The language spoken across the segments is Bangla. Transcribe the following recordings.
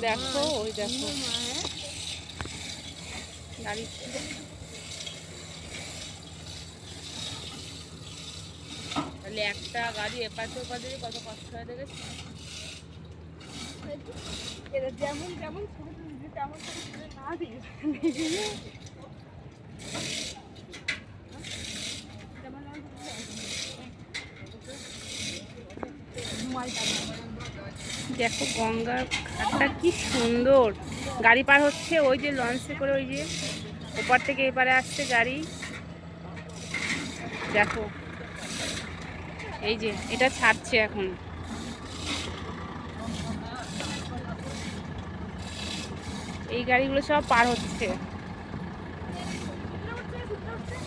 দেখো ওই দেখো গাড়ি তাহলে একটা গাড়ি এপাশে ওপাশে কত কষ্ট হয় দেখেছি। যেমন যেমন ছবি তেমন না দিয়ে দেখো গঙ্গার ঘাটটা কি সুন্দর। গাড়ি পার হচ্ছে ওই যে লঞ্চে করে, ওই যে ওপার থেকে এপারে আসছে গাড়ি। দেখো এই যে এটা ছাড়ছে এখন, এই গাড়িগুলো সব পার হচ্ছে,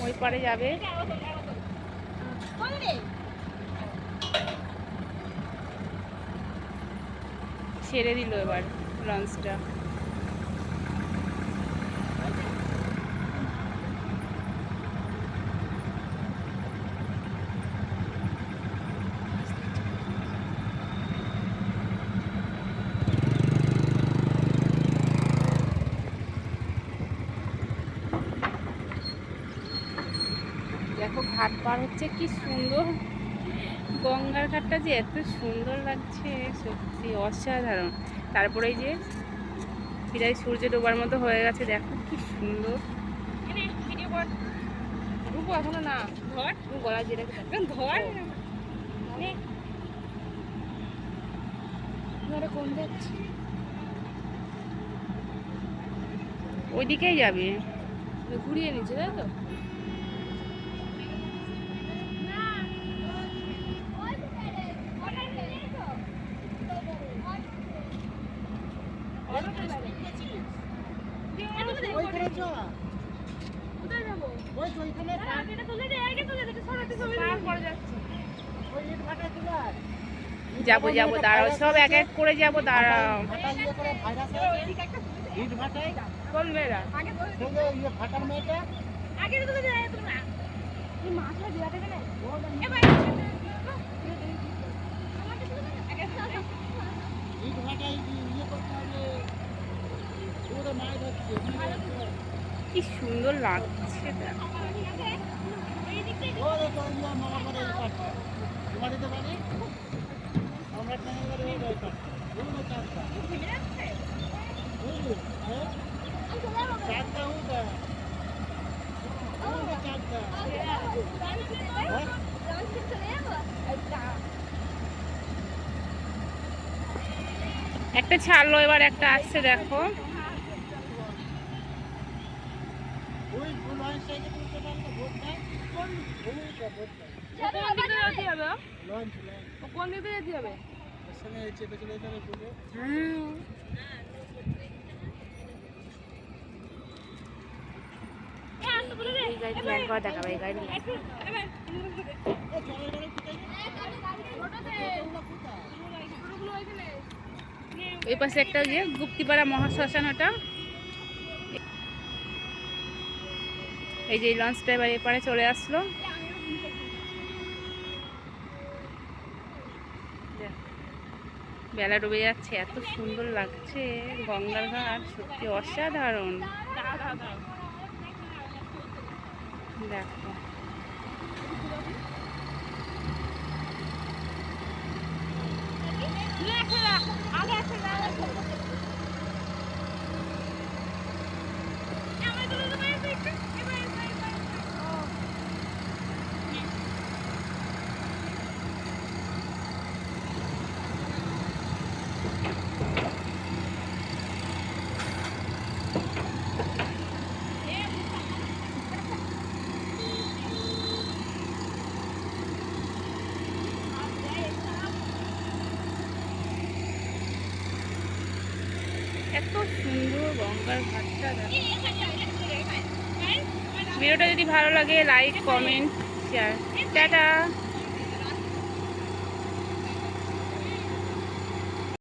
ওই পারে যাবে। ছেড়ে দিল এবার লঞ্চটা। দেখো ঘাট পার হচ্ছে, কি সুন্দর গঙ্গার ঘাটটা যে এত সুন্দর লাগছে, সত্যি অসাধারণ। তারপরে এই যে প্রায় সূর্য ডোবার মতো হয়ে গেছে, দেখো কি সুন্দর। এখনো না ধর গলা যেটা ধর কোন যাচ্ছে, ওইদিকেই যাবে, ঘুরিয়ে নিচ্ছে তাই তো। যাবো যাবো, দাঁড়াও, সব এক এক করে যাবো, দাঁড়াও। কোন মেয়েরা কি সুন্দর লাগছে। একটা ছাড়লো, এবার একটা আসছে, দেখো কোন দিকে যেতে হবে। এই পাশে একটা যে গুপ্তিপাড়া মহাশ্মশান, ওটা এই যে লঞ্চটা এবার এপারে চলে আসলো। বেলা ডুবে যাচ্ছে, এত সুন্দর লাগছে গঙ্গার ঘাট, সত্যি অসাধারণ। দেখো এত সুন্দর গঙ্গার ঘাটটা। ভিডিওটা যদি ভালো লাগে লাইক কমেন্ট শেয়ার, টাটা।